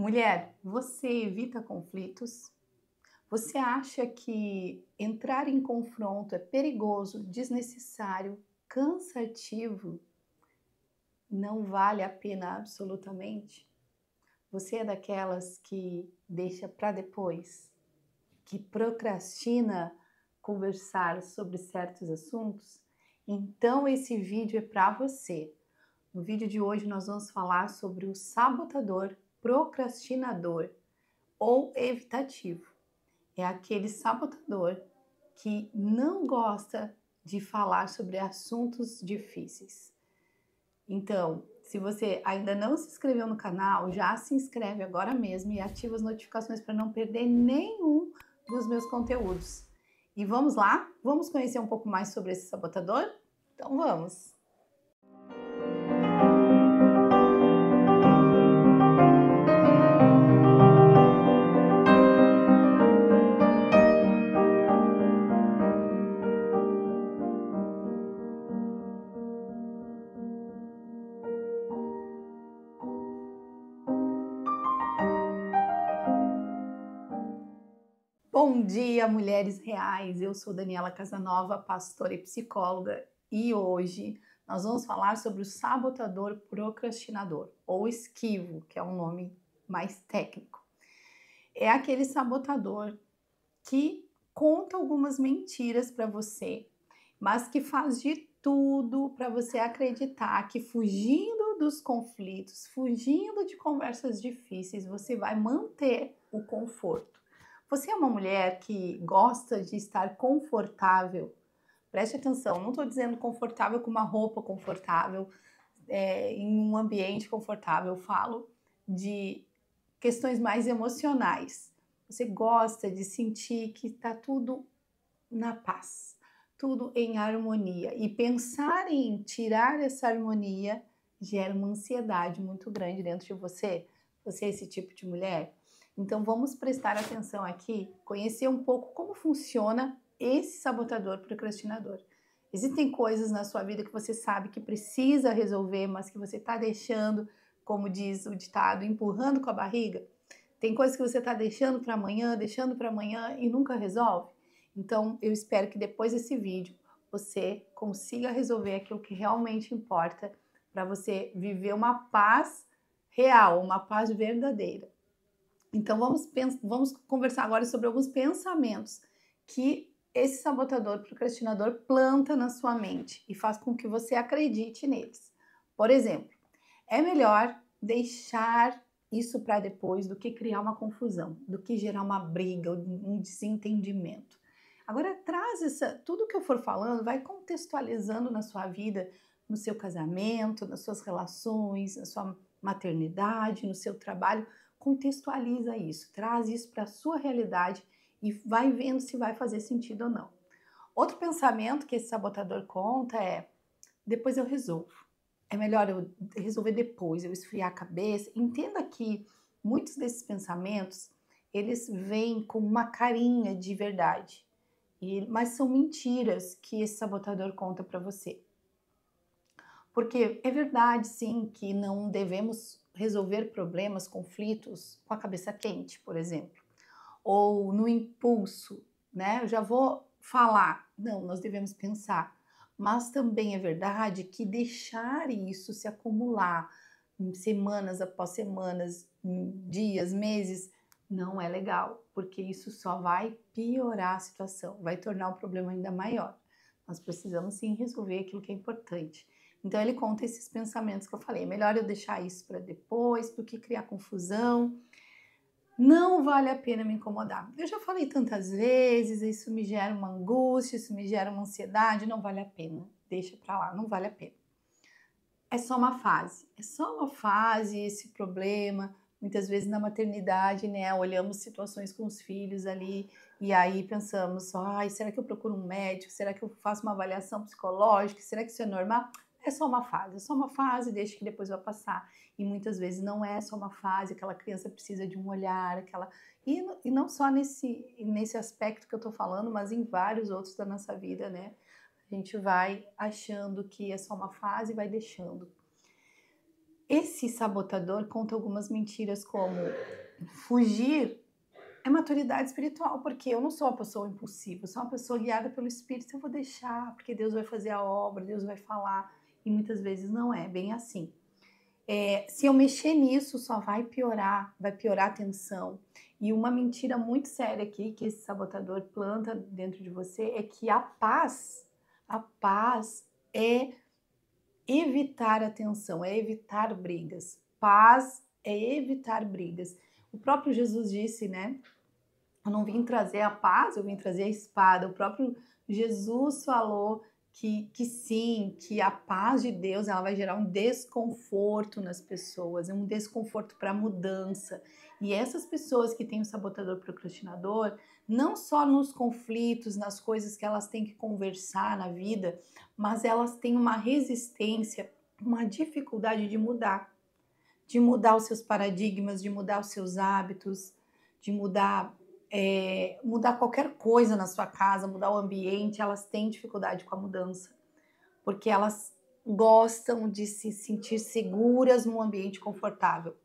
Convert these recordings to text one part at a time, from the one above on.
Mulher, você evita conflitos? Você acha que entrar em confronto é perigoso, desnecessário, cansativo? Não vale a pena absolutamente? Você é daquelas que deixa para depois, que procrastina conversar sobre certos assuntos? Então esse vídeo é para você. No vídeo de hoje nós vamos falar sobre o sabotador, procrastinador ou evitativo. É aquele sabotador que não gosta de falar sobre assuntos difíceis. Então, se você ainda não se inscreveu no canal, já se inscreve agora mesmo e ativa as notificações para não perder nenhum dos meus conteúdos. E vamos lá? Vamos conhecer um pouco mais sobre esse sabotador? Então vamos! Bom dia, mulheres reais! Eu sou Daniela Casanova, pastora e psicóloga, e hoje nós vamos falar sobre o sabotador procrastinador, ou esquivo, que é um nome mais técnico. É aquele sabotador que conta algumas mentiras para você, mas que faz de tudo para você acreditar que fugindo dos conflitos, fugindo de conversas difíceis, você vai manter o conforto. Você é uma mulher que gosta de estar confortável? Preste atenção, não estou dizendo confortável com uma roupa confortável, em um ambiente confortável. Eu falo de questões mais emocionais. Você gosta de sentir que está tudo na paz, tudo em harmonia. E pensar em tirar essa harmonia gera uma ansiedade muito grande dentro de você. Você é esse tipo de mulher? Então vamos prestar atenção aqui, conhecer um pouco como funciona esse sabotador procrastinador. Existem coisas na sua vida que você sabe que precisa resolver, mas que você está deixando, como diz o ditado, empurrando com a barriga? Tem coisas que você está deixando para amanhã e nunca resolve? Então eu espero que depois desse vídeo você consiga resolver aquilo que realmente importa para você viver uma paz real, uma paz verdadeira. Então vamos conversar agora sobre alguns pensamentos que esse sabotador procrastinador planta na sua mente e faz com que você acredite neles. Por exemplo, é melhor deixar isso para depois do que criar uma confusão, do que gerar uma briga, um desentendimento. Agora tudo que eu for falando, vai contextualizando na sua vida, no seu casamento, nas suas relações, na sua maternidade, no seu trabalho. Contextualiza isso, traz isso para a sua realidade e vai vendo se vai fazer sentido ou não. Outro pensamento que esse sabotador conta é: depois eu resolvo. É melhor eu resolver depois, eu esfriar a cabeça. Entenda que muitos desses pensamentos, eles vêm com uma carinha de verdade, mas são mentiras que esse sabotador conta para você. Porque é verdade, sim, que não devemos resolver problemas, conflitos com a cabeça quente, por exemplo, ou no impulso, né? Eu já vou falar. Não, nós devemos pensar. Mas também é verdade que deixar isso se acumular semanas após semanas, dias, meses, não é legal, porque isso só vai piorar a situação, vai tornar o problema ainda maior. Nós precisamos sim resolver aquilo que é importante. Então ele conta esses pensamentos que eu falei: melhor eu deixar isso para depois, porque criar confusão. Não vale a pena me incomodar. Eu já falei tantas vezes, isso me gera uma angústia, isso me gera uma ansiedade, não vale a pena. Deixa pra lá, não vale a pena. É só uma fase esse problema. Muitas vezes na maternidade, né, olhamos situações com os filhos ali e aí pensamos: ai, será que eu procuro um médico? Será que eu faço uma avaliação psicológica? Será que isso é normal? É só uma fase, deixa que depois vai passar. E muitas vezes não é só uma fase, aquela criança precisa de um olhar, e não só nesse aspecto que eu tô falando, mas em vários outros da nossa vida, né? A gente vai achando que é só uma fase e vai deixando. Esse sabotador conta algumas mentiras como fugir é maturidade espiritual, porque eu não sou uma pessoa impulsiva, eu sou uma pessoa guiada pelo Espírito, eu vou deixar, porque Deus vai fazer a obra, Deus vai falar, e muitas vezes não é bem assim. Se eu mexer nisso, só vai piorar a tensão. E uma mentira muito séria aqui que esse sabotador planta dentro de você é que a paz é evitar a tensão, é evitar brigas. Paz é evitar brigas. O próprio Jesus disse, né? Eu não vim trazer a paz, eu vim trazer a espada. O próprio Jesus falou que sim, que a paz de Deus ela vai gerar um desconforto nas pessoas, um desconforto para mudança. E essas pessoas que têm o sabotador procrastinador, não só nos conflitos, nas coisas que elas têm que conversar na vida, mas elas têm uma resistência, uma dificuldade de mudar os seus paradigmas, de mudar os seus hábitos, de mudar qualquer coisa na sua casa, mudar o ambiente, elas têm dificuldade com a mudança, porque elas gostam de se sentir seguras num ambiente confortável.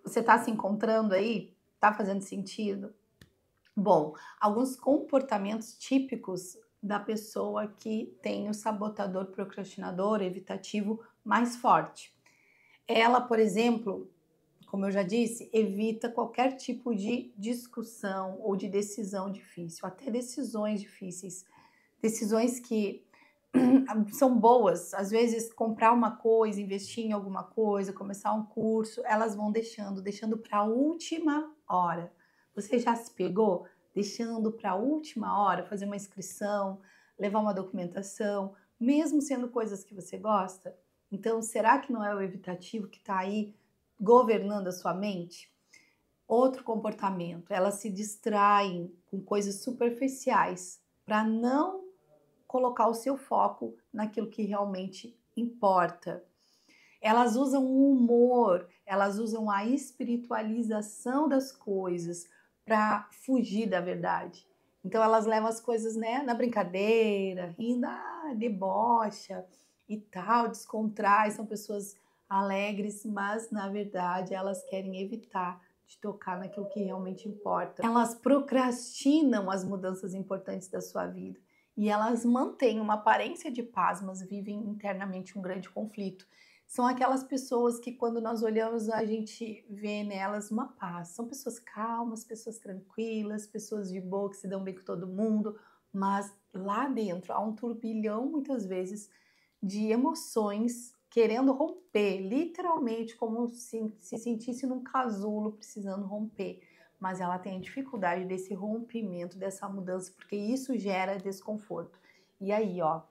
Você está se encontrando aí? Está fazendo sentido? Bom, alguns comportamentos típicos da pessoa que tem o sabotador procrastinador evitativo mais forte. Ela, por exemplo, como eu já disse, evita qualquer tipo de discussão ou de decisão difícil, até decisões difíceis, decisões que são boas. Às vezes, comprar uma coisa, investir em alguma coisa, começar um curso, elas vão deixando para a última hora. Você já se pegou deixando para a última hora fazer uma inscrição, levar uma documentação, mesmo sendo coisas que você gosta? Então, será que não é o evitativo que está aí governando a sua mente? Outro comportamento, elas se distraem com coisas superficiais para não colocar o seu foco naquilo que realmente importa. Elas usam o humor, elas usam a espiritualização das coisas para fugir da verdade. Então elas levam as coisas, né, na brincadeira, rindo, debocha e tal, descontrai, são pessoas alegres, mas na verdade elas querem evitar de tocar naquilo que realmente importa. Elas procrastinam as mudanças importantes da sua vida e elas mantêm uma aparência de paz, mas vivem internamente um grande conflito. São aquelas pessoas que quando nós olhamos a gente vê nelas uma paz. São pessoas calmas, pessoas tranquilas, pessoas de boa que se dão bem com todo mundo, mas lá dentro há um turbilhão muitas vezes de emoções querendo romper, literalmente como se sentisse num casulo precisando romper. Mas ela tem a dificuldade desse rompimento, dessa mudança, porque isso gera desconforto. E aí, ó,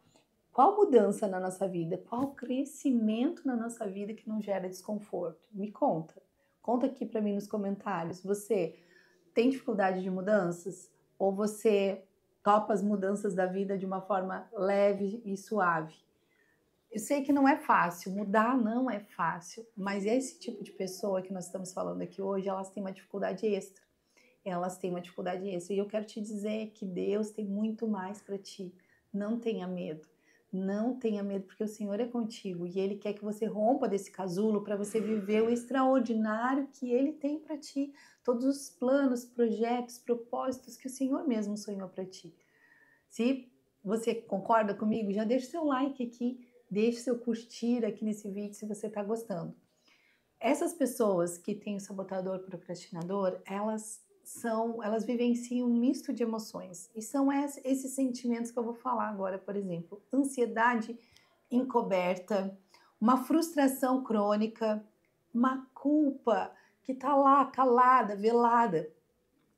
qual mudança na nossa vida, qual crescimento na nossa vida que não gera desconforto? Me conta. Conta aqui para mim nos comentários. Você tem dificuldade de mudanças? Ou você topa as mudanças da vida de uma forma leve e suave? Eu sei que não é fácil, mudar não é fácil, mas esse tipo de pessoa que nós estamos falando aqui hoje, elas têm uma dificuldade extra. Elas têm uma dificuldade extra. E eu quero te dizer que Deus tem muito mais para ti. Não tenha medo. Não tenha medo, porque o Senhor é contigo e Ele quer que você rompa desse casulo para você viver o extraordinário que Ele tem para ti. Todos os planos, projetos, propósitos que o Senhor mesmo sonhou para ti. Se você concorda comigo, já deixa seu like aqui, deixa seu curtir aqui nesse vídeo se você está gostando. Essas pessoas que têm o sabotador procrastinador, elas vivenciam um misto de emoções. E são esses sentimentos que eu vou falar agora, por exemplo. Ansiedade encoberta, uma frustração crônica, uma culpa que está lá, calada, velada.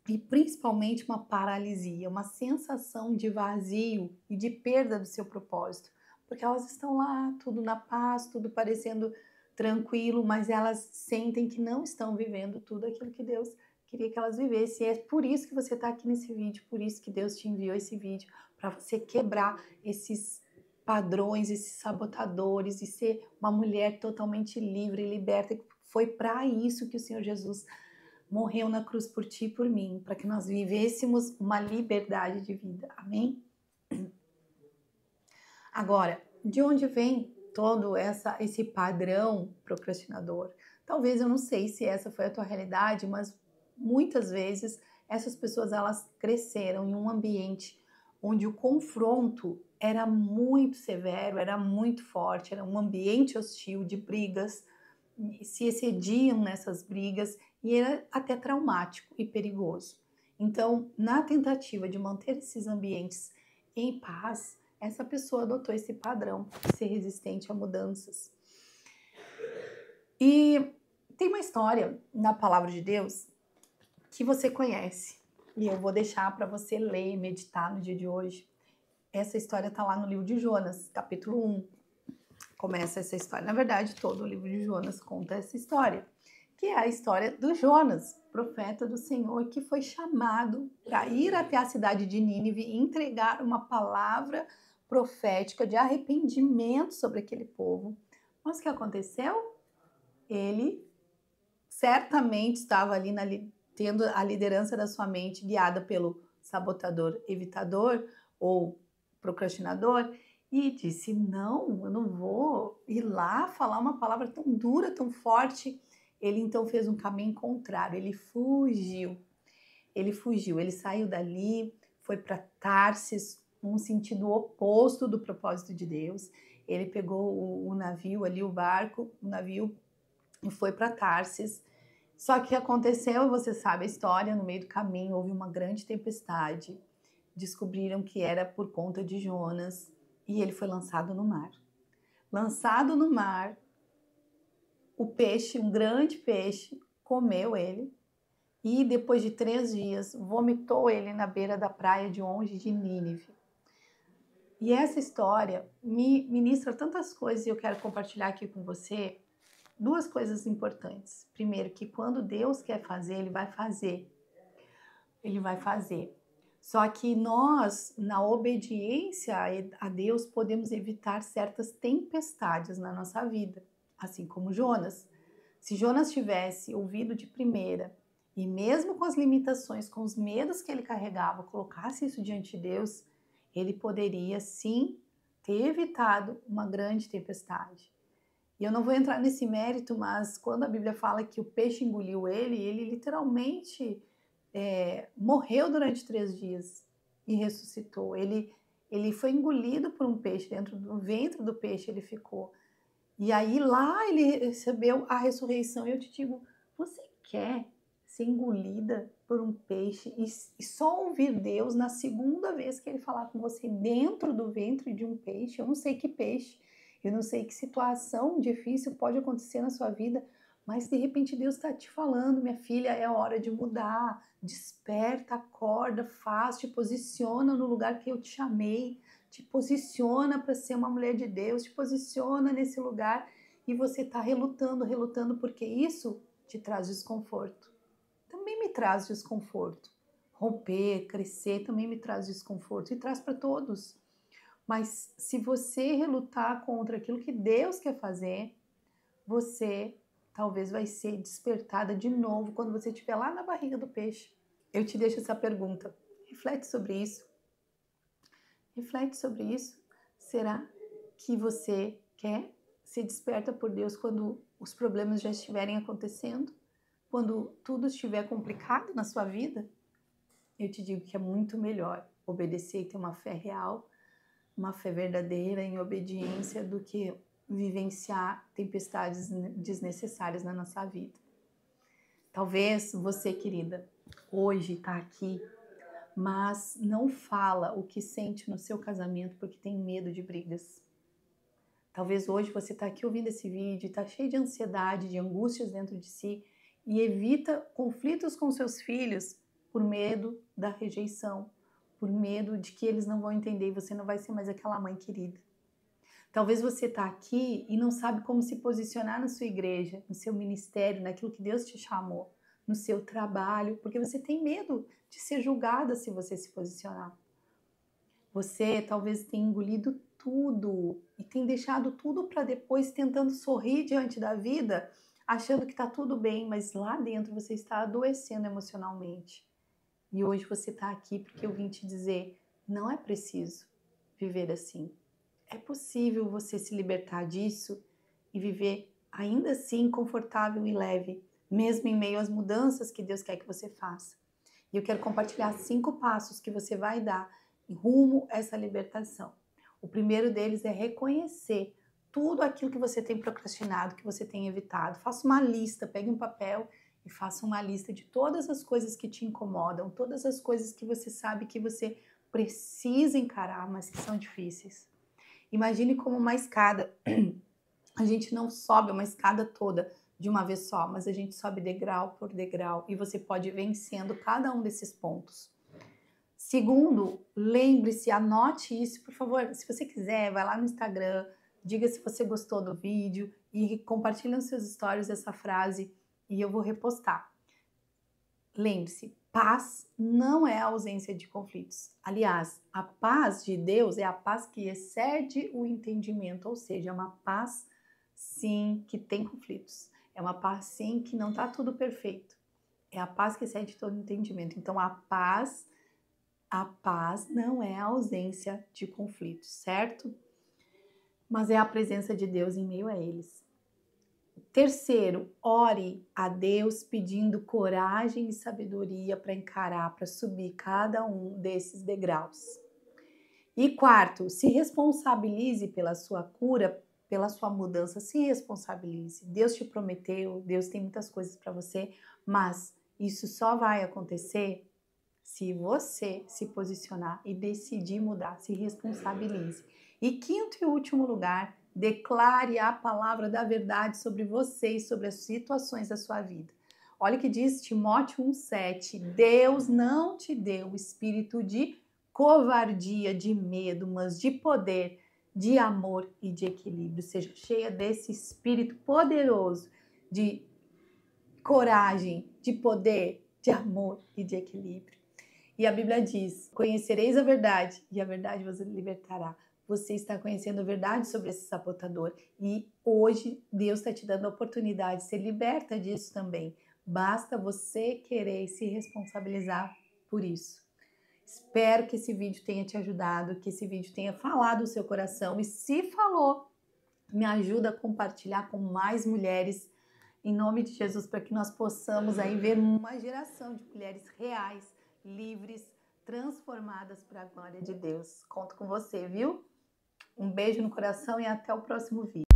E principalmente uma paralisia, uma sensação de vazio e de perda do seu propósito. Porque elas estão lá, tudo na paz, tudo parecendo tranquilo, mas elas sentem que não estão vivendo tudo aquilo que Deus queria que elas vivessem. E é por isso que você está aqui nesse vídeo, por isso que Deus te enviou esse vídeo, para você quebrar esses padrões, esses sabotadores e ser uma mulher totalmente livre e liberta. Foi para isso que o Senhor Jesus morreu na cruz por ti e por mim, para que nós vivêssemos uma liberdade de vida. Amém? Agora, de onde vem todo esse padrão procrastinador. Talvez, eu não sei se essa foi a tua realidade, mas muitas vezes essas pessoas elas cresceram em um ambiente onde o confronto era muito severo, era muito forte, era um ambiente hostil de brigas, se excediam nessas brigas e era até traumático e perigoso. Então, na tentativa de manter esses ambientes em paz, essa pessoa adotou esse padrão de ser resistente a mudanças. E tem uma história na palavra de Deus que você conhece e eu vou deixar para você ler e meditar no dia de hoje. Essa história está lá no livro de Jonas, capítulo 1. Começa essa história. Na verdade, todo o livro de Jonas conta essa história, que é a história do Jonas, profeta do Senhor, que foi chamado para ir até a cidade de Nínive e entregar uma palavra profética de arrependimento sobre aquele povo. Mas o que aconteceu? Ele certamente estava ali tendo a liderança da sua mente guiada pelo sabotador, evitador ou procrastinador, e disse, não, eu não vou ir lá falar uma palavra tão dura, tão forte. Ele então fez um caminho contrário, ele fugiu, ele saiu dali, foi para Tarsis, um sentido oposto do propósito de Deus. Ele pegou o navio ali, o navio, e foi para Tarsis. Só que aconteceu, você sabe a história, no meio do caminho houve uma grande tempestade, descobriram que era por conta de Jonas e ele foi lançado no mar. Lançado no mar, o peixe, um grande peixe, comeu ele e depois de 3 dias vomitou ele na beira da praia de onde? De Nínive. E essa história me ministra tantas coisas e eu quero compartilhar aqui com você. 2 coisas importantes. Primeiro, que quando Deus quer fazer, Ele vai fazer. Ele vai fazer. Só que nós, na obediência a Deus, podemos evitar certas tempestades na nossa vida. Assim como Jonas. Se Jonas tivesse ouvido de primeira, e mesmo com as limitações, com os medos que ele carregava, colocasse isso diante de Deus, ele poderia sim ter evitado uma grande tempestade. E eu não vou entrar nesse mérito, mas quando a Bíblia fala que o peixe engoliu ele literalmente morreu durante 3 dias e ressuscitou. Ele foi engolido por um peixe, dentro do ventre do peixe ele ficou. E aí lá ele recebeu a ressurreição. E eu te digo, você quer ser engolida por um peixe e só ouvir Deus na segunda vez que ele falar com você dentro do ventre de um peixe? Eu não sei que peixe. Eu não sei que situação difícil pode acontecer na sua vida, mas de repente Deus está te falando, minha filha, é hora de mudar. Desperta, acorda, faz, te posiciona no lugar que eu te chamei, te posiciona para ser uma mulher de Deus, te posiciona nesse lugar e você está relutando, porque isso te traz desconforto. Também me traz desconforto. Romper, crescer também me traz desconforto e traz para todos. Mas se você relutar contra aquilo que Deus quer fazer, você talvez vai ser despertada de novo quando você estiver lá na barriga do peixe. Eu te deixo essa pergunta. Reflete sobre isso. Reflete sobre isso. Será que você quer ser desperta por Deus quando os problemas já estiverem acontecendo? Quando tudo estiver complicado na sua vida? Eu te digo que é muito melhor obedecer e ter uma fé real, uma fé verdadeira em obediência do que vivenciar tempestades desnecessárias na nossa vida. Talvez você, querida, hoje está aqui, mas não fala o que sente no seu casamento porque tem medo de brigas. Talvez hoje você está aqui ouvindo esse vídeo e está cheio de ansiedade, de angústias dentro de si e evita conflitos com seus filhos por medo da rejeição, por medo de que eles não vão entender e você não vai ser mais aquela mãe querida. Talvez você está aqui e não sabe como se posicionar na sua igreja, no seu ministério, naquilo que Deus te chamou, no seu trabalho, porque você tem medo de ser julgada se você se posicionar. Você talvez tenha engolido tudo e tem deixado tudo para depois tentando sorrir diante da vida, achando que está tudo bem, mas lá dentro você está adoecendo emocionalmente. E hoje você está aqui porque eu vim te dizer, não é preciso viver assim. É possível você se libertar disso e viver ainda assim confortável e leve, mesmo em meio às mudanças que Deus quer que você faça. E eu quero compartilhar 5 passos que você vai dar em rumo a essa libertação. O primeiro deles é reconhecer tudo aquilo que você tem procrastinado, que você tem evitado. Faça uma lista, pegue um papel e faça uma lista de todas as coisas que te incomodam, todas as coisas que você sabe que você precisa encarar, mas que são difíceis. Imagine como uma escada. A gente não sobe uma escada toda de uma vez só, mas a gente sobe degrau por degrau e você pode ir vencendo cada um desses pontos. Segundo, lembre-se, anote isso, por favor. Se você quiser, vai lá no Instagram, diga se você gostou do vídeo e compartilhe nos seus stories essa frase e eu vou repostar. Lembre-se, paz não é a ausência de conflitos. Aliás, a paz de Deus é a paz que excede o entendimento, ou seja, é uma paz, sim, que tem conflitos. É uma paz, sim, que não está tudo perfeito. É a paz que excede todo entendimento. Então, a paz não é a ausência de conflitos, certo? Mas é a presença de Deus em meio a eles. Terceiro, ore a Deus pedindo coragem e sabedoria para encarar, para subir cada um desses degraus. E quarto, se responsabilize pela sua cura, pela sua mudança, se responsabilize. Deus te prometeu, Deus tem muitas coisas para você, mas isso só vai acontecer se você se posicionar e decidir mudar, se responsabilize. E quinto e último lugar, declare a palavra da verdade sobre você e sobre as situações da sua vida. Olha o que diz Timóteo 1,7. Deus não te deu o espírito de covardia, de medo, mas de poder, de amor e de equilíbrio. Seja cheia desse espírito poderoso de coragem, de poder, de amor e de equilíbrio. E a Bíblia diz: conhecereis a verdade e a verdade vos libertará. Você está conhecendo a verdade sobre esse sabotador e hoje Deus está te dando a oportunidade de ser liberta disso também. Basta você querer se responsabilizar por isso. Espero que esse vídeo tenha te ajudado, que esse vídeo tenha falado o seu coração e se falou, me ajuda a compartilhar com mais mulheres em nome de Jesus, para que nós possamos aí ver uma geração de mulheres reais, livres, transformadas para a glória de Deus. Conto com você, viu? Um beijo no coração e até o próximo vídeo.